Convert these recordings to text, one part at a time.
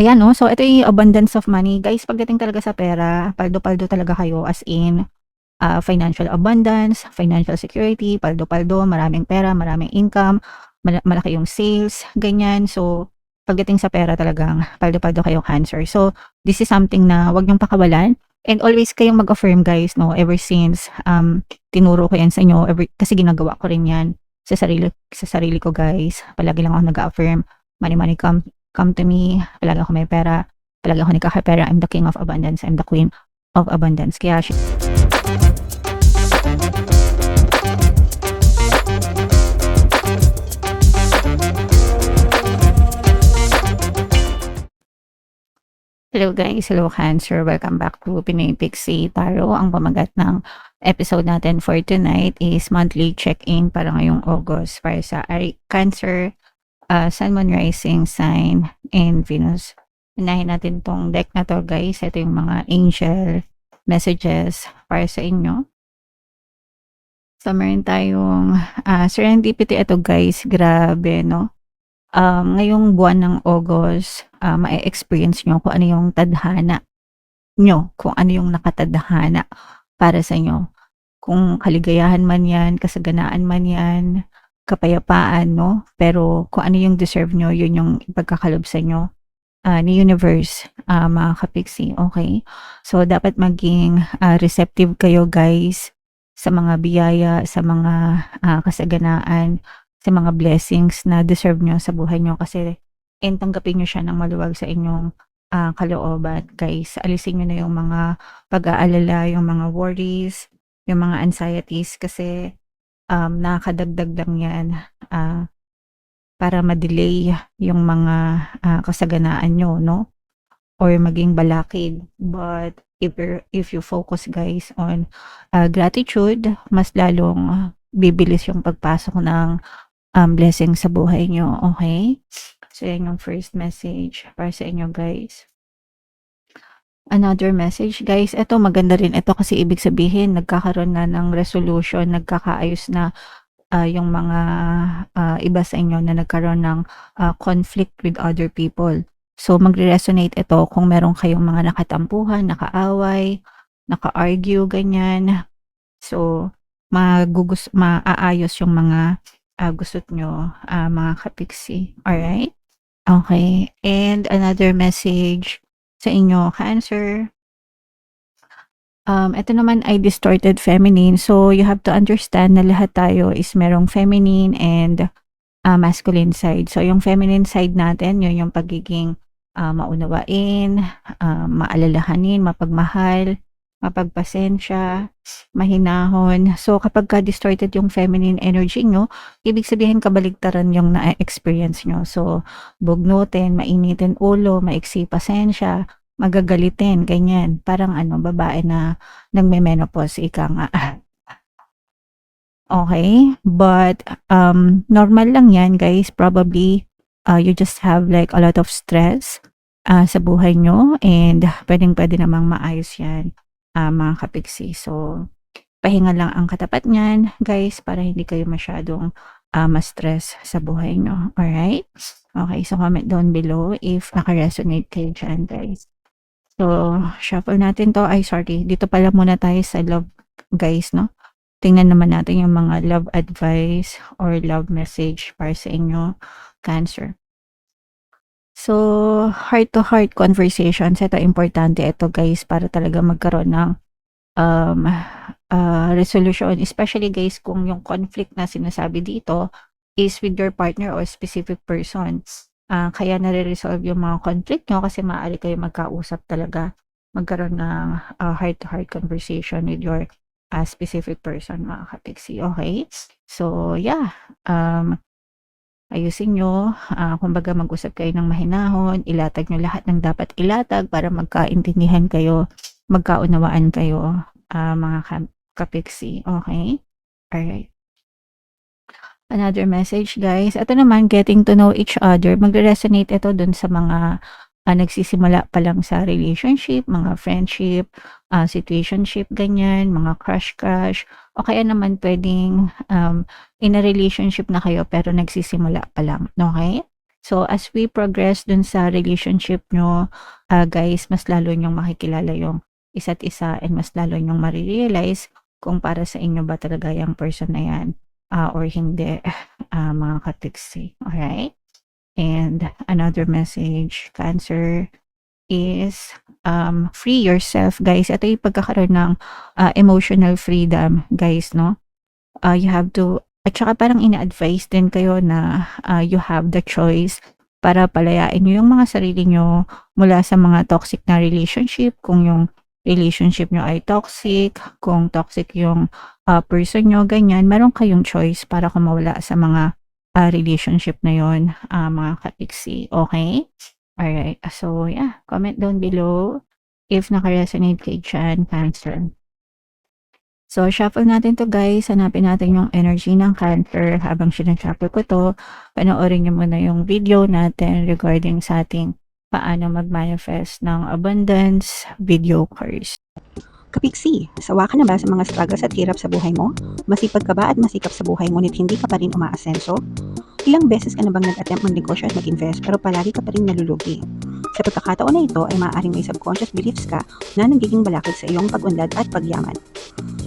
Ayan 'no, so ito yung abundance of money. Guys, pagdating talaga sa pera, paldo-paldo talaga kayo as in, financial abundance, financial security, paldo-paldo, maraming pera, maraming income, malaki yung sales, ganyan. So, pagdating sa pera talagang paldo-paldo kayo Cancer. So, this is something na 'wag niyong pakawalan and always kayong mag-affirm guys 'no, ever since, tinuro ko yan sa inyo, kasi ginagawa ko rin yan sa sarili ko guys. Palagi lang ako nag-a-affirm, money, money come to me, palagi ako may pera, palagi ako nagkakapera, I'm the king of abundance, I'm the queen of abundance. Kaya hello guys, hello Cancer, welcome back to Pinoy Pixie Tarot. Ang pamagat ng episode natin for tonight is monthly check-in para ngayong August para sa Cancer, Sun, Moon, Rising sign, and Venus. Unahin natin tong deck na to guys. Ito yung mga angel messages para sa inyo. So meron tayong serendipity. Ito guys, grabe no. Ngayong buwan ng August, ma-experience nyo kung ano yung tadhana nyo, kung ano yung nakatadhana para sa inyo. Kung kaligayahan man yan, kasaganaan man yan, kapayapaan, no? Pero kung ano yung deserve nyo, yun yung ipagkakalob sa inyo ni universe, mga kapiksi, okay? So, dapat maging receptive kayo guys sa mga biyaya, sa mga kasaganaan, sa mga blessings na deserve nyo sa buhay nyo kasi tanggapin nyo siya ng maluwag sa inyong kalooban guys. Alisin nyo na yung mga pag-aalala, yung mga worries, yung mga anxieties kasi nakakadagdag lang yan para ma-delay yung mga kasaganaan nyo, no? Or maging balakid. But if you focus guys on gratitude, mas lalong bibilis yung pagpasok ng blessing sa buhay nyo, okay? So, yan yung first message para sa inyo guys. Another message guys, ito maganda rin ito kasi ibig sabihin nagkakaroon na ng resolution, nagkakaayos na yung mga iba sa inyo na nagkaroon ng conflict with other people. So, magre-resonate ito kung meron kayong mga nakatampuhan, nakaaway, naka-argue, ganyan. So, maaayos yung mga gusto nyo, mga kapiksi. Alright? Okay. And another message sa inyo, Cancer. Ito naman ay distorted feminine. So, you have to understand na lahat tayo is merong feminine and masculine side. So, yung feminine side natin, yun yung pagiging maunawain, maalalahanin, mapagmahal, mapagpasensya, mahinahon. So, kapag ka-distorted yung feminine energy nyo, ibig sabihin kabaligtaran yung na-experience nyo. So, bugnutin, mainitin ulo, maiksi pasensya, magagalitin, ganyan. Parang babae na nagme-menopause, ika nga. Okay? But, normal lang yan, guys. Probably, you just have like a lot of stress sa buhay nyo and pwedeng-pwede namang maayos yan, mga kapiksi. So, pahinga lang ang katapat niyan, guys, para hindi kayo masyadong ma-stress sa buhay nyo. Alright? Okay, so comment down below if naka-resonate kayo dyan, guys. So, shuffle natin to. Ay, sorry. Dito pala muna tayo sa love, guys, no? Tingnan naman natin yung mga love advice or love message para sa inyo, Cancer. So, heart-to-heart conversations, ito importante ito guys para talaga magkaroon ng resolution. Especially guys kung yung conflict na sinasabi dito is with your partner or specific person. Kaya nare-resolve yung mga conflict nyo kasi maaari kayo magkausap talaga, magkaroon ng heart-to-heart conversation with your specific person, mga kapiksi. Okay? So, yeah. Ayusin nyo, kumbaga mag-usap kayo ng mahinahon, ilatag nyo lahat ng dapat ilatag para magkaintindihan kayo, magkaunawaan kayo, mga kapiksi. Okay? Alright. Another message guys, ito naman, getting to know each other. Magre-resonate ito dun sa mga nagsisimula pa lang sa relationship, mga friendship, situationship, ganyan, mga crush, o kaya naman pwedeng in a relationship na kayo pero nagsisimula pa lang, okay? So, as we progress dun sa relationship nyo, guys, mas lalo nyong makikilala yung isa't isa and mas lalo nyong marirealize kung para sa inyo ba talaga yung person na yan or hindi, mga katiksi. Alright? And another message, Cancer, is free yourself, guys. Ito yung pagkakaroon ng emotional freedom, guys, no? You have to, at saka parang ina-advise din kayo na you have the choice para palayain nyo yung mga sarili nyo mula sa mga toxic na relationship. Kung yung relationship nyo ay toxic, kung toxic yung person nyo, ganyan, meron kayong choice para kumawala sa mga relationship na yon, mga katiksi. Okay? Alright. So, yeah. Comment down below if naka-resonate kay dyan, Cancer. So, shuffle natin to, guys. Hanapin natin yung energy ng Cancer. Habang sinashuffle ko to, panoorin nyo muna yung video natin regarding sa ating paano mag-manifest ng abundance video course. Kapiksi, sawa ka na ba sa mga struggles at hirap sa buhay mo? Masipag ka ba at masikap sa buhay ngunit hindi ka pa rin umaasenso? Ilang beses ka na bang nag-attempt mag-negosyo at mag-invest pero palagi ka pa rin nalulugi? Sa pagkakataon na ito ay maaaring may subconscious beliefs ka na nagiging balakid sa iyong pag-unlad at pagyaman.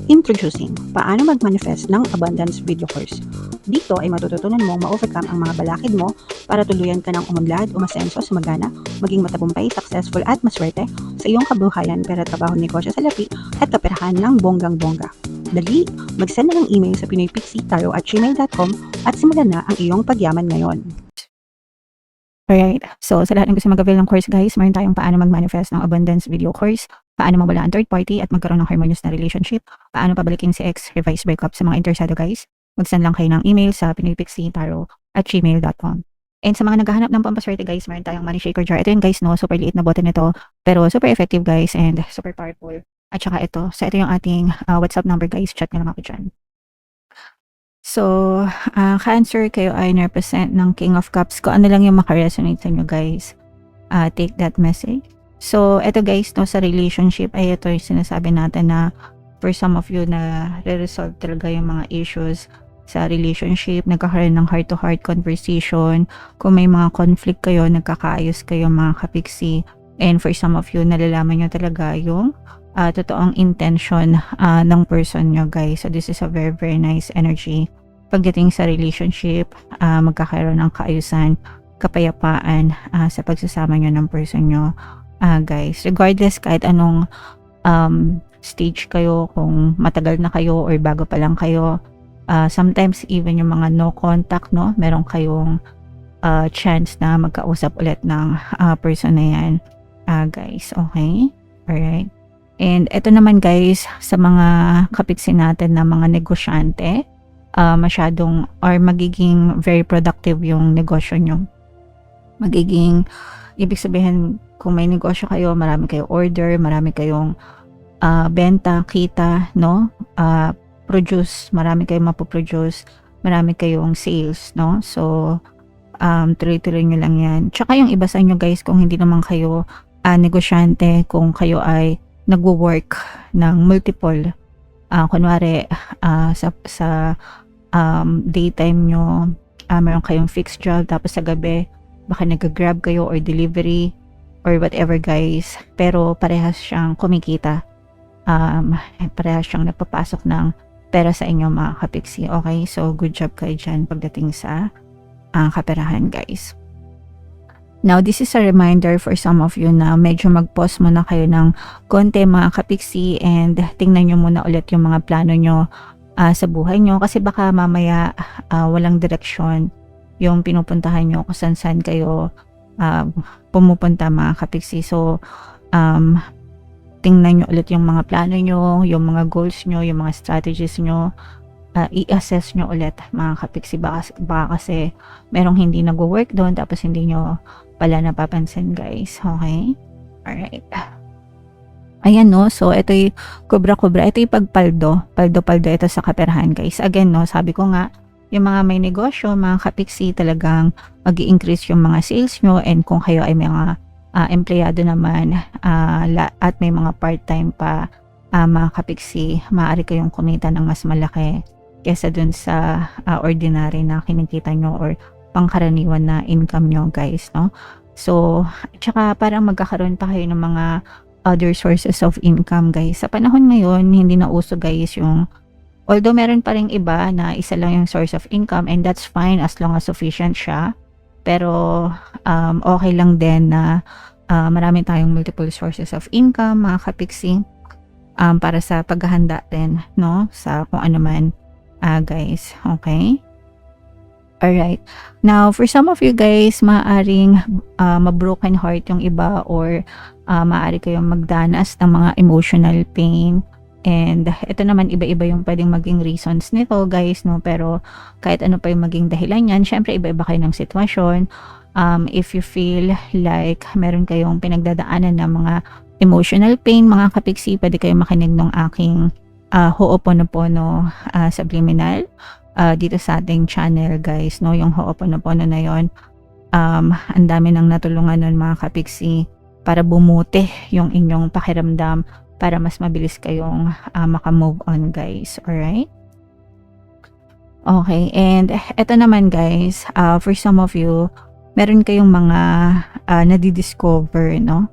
Introducing, paano mag-manifest ng abundance video course. Dito ay matututunan mong ma-overcome ang mga balakid mo para tuluyan ka ng umunlad, umasenso, sumagana, maging matagumpay, successful at maswerte sa iyong kabuhayan, pera, trabaho, negosyo, salapi at kaperahan ng bonggang-bongga. Dali, mag-send na ng email sa pinoypixie@gmail.com at simulan na ang iyong pagyaman ngayon. Alright. So, sa lahat ng gusto mag-avail ng course, guys, meron tayong paano mag-manifest ng abundance video course, paano mawala ang third party at magkaroon ng harmonious na relationship, paano pabalikin si ex, revise breakup. Sa mga interesado, guys, mag-send lang kayo ng email sa pinoypixie@gmail.com. And sa mga naghahanap ng pampaswerte, guys, meron tayong money shaker jar. Ito yun, guys, no? Super liit na button nito, pero super effective, guys, and super powerful. At saka ito. So, ito yung ating WhatsApp number, guys. Chat nyo lang ako dyan. So, Cancer, kayo ay represent ng King of Cups. Kung ano lang yung makaresonate sa inyo, guys, take that message. So, eto, guys, no, sa relationship, ay ito yung sinasabi natin na for some of you na re-resolve talaga yung mga issues sa relationship, nagkakaroon ng heart-to-heart conversation. Kung may mga conflict kayo, nagkakaayos kayo, mga kapiksi. And for some of you, nalalaman nyo talaga yung totoong intention ng person nyo, guys. So, this is a very, very nice energy. Pagdating sa relationship, magkakaroon ng kaayusan, kapayapaan sa pagsasama nyo ng person nyo, guys. Regardless, kahit anong stage kayo, kung matagal na kayo or bago pa lang kayo, sometimes even yung mga no contact, no, meron kayong chance na magkausap ulit ng person na yan, guys. Okay? Alright. And ito naman, guys, sa mga kapitsin natin na mga negosyante, masyadong or magiging very productive yung negosyo nyo. Magiging, ibig sabihin, kung may negosyo kayo, marami kayong order, marami kayong benta, kita, no? Produce, marami kayong mapoproduce, marami kayong sales, no? So, tuloy-tuloy nyo lang yan. Tsaka yung iba sa inyo, guys, kung hindi naman kayo negosyante, kung kayo ay nagwo-work ng multiple, kunwari sa daytime nyo, meron kayong fixed job, tapos sa gabi baka nag-grab kayo or delivery or whatever, guys, pero parehas siyang kumikita, parehas siyang napapasok ng pera sa inyo, mga kapiksi. Okay, so good job kayo dyan pagdating sa kaperahan, guys. Now, this is a reminder for some of you na medyo mag-pause muna kayo ng konti, mga kapiksi, and tingnan nyo muna ulit yung mga plano nyo sa buhay nyo, kasi baka mamaya walang direksyon yung pinupuntahan nyo kung saan kayo pumupunta, mga kapiksi. So, tingnan nyo ulit yung mga plano nyo, yung mga goals nyo, yung mga strategies nyo. I-assess nyo ulit, mga kapiksi. Baka kasi merong hindi nag-work doon, tapos hindi nyo pala napapansin, guys. Okay? Alright. Ayan, no? So, ito yung kubra-kubra. Ito yung pagpaldo. Paldo-paldo ito sa kaperahan, guys. Again, no? Sabi ko nga, yung mga may negosyo, mga kapiksi, talagang mag-i-increase yung mga sales nyo, and kung kayo ay mga empleyado naman at may mga part-time pa, mga kapiksi, maaari kayong kumita ng mas malaki kesa dun sa ordinary na kinikita nyo or pangkaraniwan na income nyo guys, no? So, tsaka parang magkakaroon pa kayo ng mga other sources of income guys. Sa panahon ngayon, hindi na uso guys yung, although meron pa ring iba na isa lang yung source of income, and that's fine as long as sufficient siya. Pero okay lang din na marami tayong multiple sources of income mga kapiksi, para sa paghahanda din, no, sa kung ano man guys. Okay, alright. Now for some of you guys, maaring ma-broken heart yung iba, or maaari kayong magdanas ng mga emotional pain. And ito naman, iba-iba yung pwedeng maging reasons nito guys, no? Pero kahit ano pa yung maging dahilan yan, syempre iba-iba kayo ng sitwasyon. If you feel like meron kayong pinagdadaanan ng mga emotional pain mga kapiksi, pwede kayong makinig ng aking Ho'oponopono subliminal dito sa ating channel guys, no? Yung Ho'oponopono na yon, ang dami nang natulungan nun mga kapiksi para bumuti yung inyong pakiramdam, para mas mabilis kayong maka-move on guys. Alright? Okay, and eto naman guys, for some of you, meron kayong mga nadidiscover, no?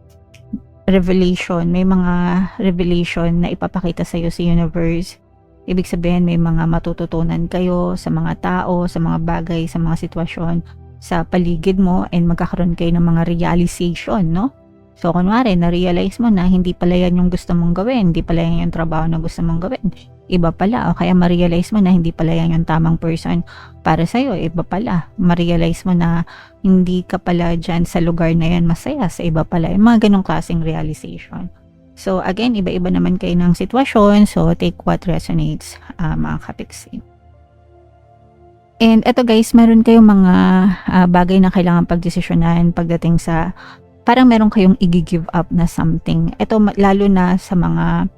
Revelation, may mga revelation na ipapakita sa iyo sa universe. Ibig sabihin, may mga matututunan kayo sa mga tao, sa mga bagay, sa mga sitwasyon sa paligid mo, and magkakaroon kayo ng mga realization, no? So, kunwari, na-realize mo na hindi pala yan yung gusto mong gawin, hindi pala yan yung trabaho na gusto mong gawin, iba pala. O kaya ma-realize mo na hindi pala yan yung tamang person para sa'yo, iba pala. Ma-realize mo na hindi ka pala dyan sa lugar na yan masaya, sa iba pala. Yung mga ganong klaseng realization. So, again, iba-iba naman kayo ng sitwasyon, so take what resonates, mga kapiksi. And eto guys, meron kayong mga bagay na kailangan pagdesisyonan pagdating sa parang meron kayong i-give up na something. Ito lalo na sa mga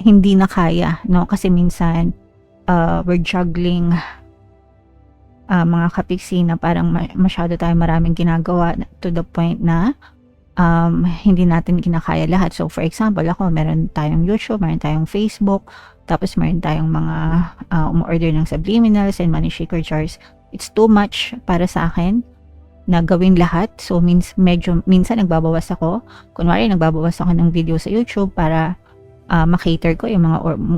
hindi na kaya, no? Kasi minsan we're juggling mga kapiksi na parang masyado tayong maraming ginagawa to the point na hindi natin kinakaya lahat. So for example, ako, meron tayong YouTube, meron tayong Facebook, tapos meron tayong mga umorder ng subliminals and money shaker jars. It's too much para sa akin na gawin lahat. So minsan nagbabawas ako. Kunwari nagbabawas ako ng video sa YouTube para makater ko yung mga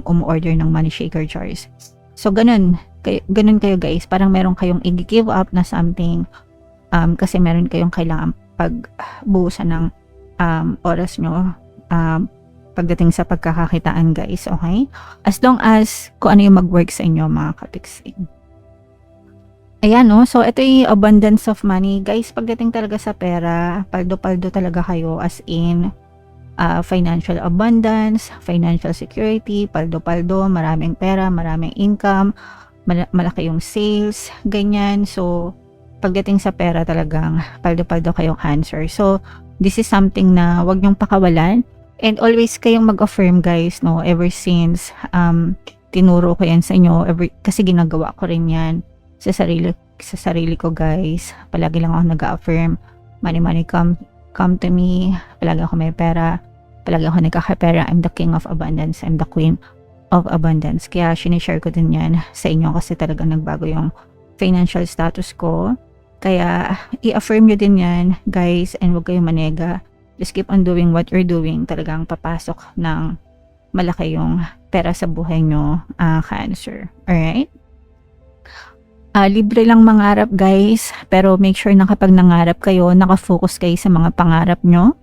umorder ng money shaker jars. So ganun kayo guys, parang meron kayong i-give up na something kasi meron kayong kailangan pagbuusan ng oras nyo pagdating sa pagkakakitaan guys. Okay, as long as kung ano yung mag-work sa inyo mga kapiksi. Ayan, no? So, ito yung abundance of money. Guys, pagdating talaga sa pera, paldo-paldo talaga kayo, as in, financial abundance, financial security, paldo-paldo, maraming pera, maraming income, malaki yung sales, ganyan. So, pagdating sa pera talagang paldo-paldo kayong Cancer. So, this is something na wag niyong pakawalan. And always kayong mag-affirm, guys, no? Ever since, tinuro ko yan sa inyo, kasi ginagawa ko rin yan sa sarili ko guys. Palagi lang ako nag-affirm, money come to me, palagi ako may pera, palagi ako nagkakapera. I'm the king of abundance, I'm the queen of abundance. Kaya sinishare ko din yan sa inyo kasi talagang nagbago yung financial status ko. Kaya i-affirm nyo din yan guys, and huwag kayong manega. Just keep on doing what you're doing. Talagang papasok ng malaki yung pera sa buhay nyo, Cancer. Alright? Libre lang mangarap guys, pero make sure na kapag nangarap kayo, nakafocus kayo sa mga pangarap nyo,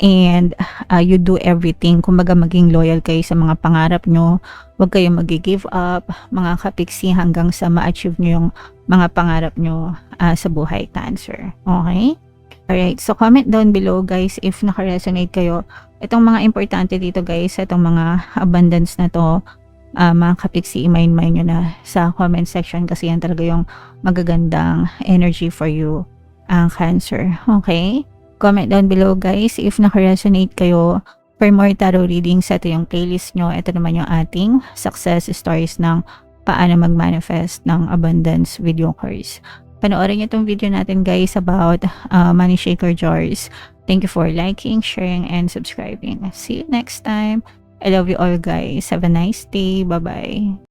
and you do everything. Kumbaga maging loyal kayo sa mga pangarap nyo, huwag kayong mag-give up mga kapiksi hanggang sa ma-achieve nyo yung mga pangarap nyo sa buhay, Cancer. Okay? Alright, so comment down below guys if naka-resonate kayo. Itong mga importante dito guys, itong mga abundance na to, mga kapiksi, i-mind nyo na sa comment section kasi yan talaga yung magagandang energy for you, Cancer. Okay? Comment down below guys if naka-resonate kayo. For more tarot readings, ito yung playlist nyo. Ito naman yung ating success stories ng paano mag-manifest ng abundance video course. Panoorin nyo itong video natin guys about money shaker jars. Thank you for liking, sharing, and subscribing. See you next time. I love you all guys. Have a nice day. Bye-bye.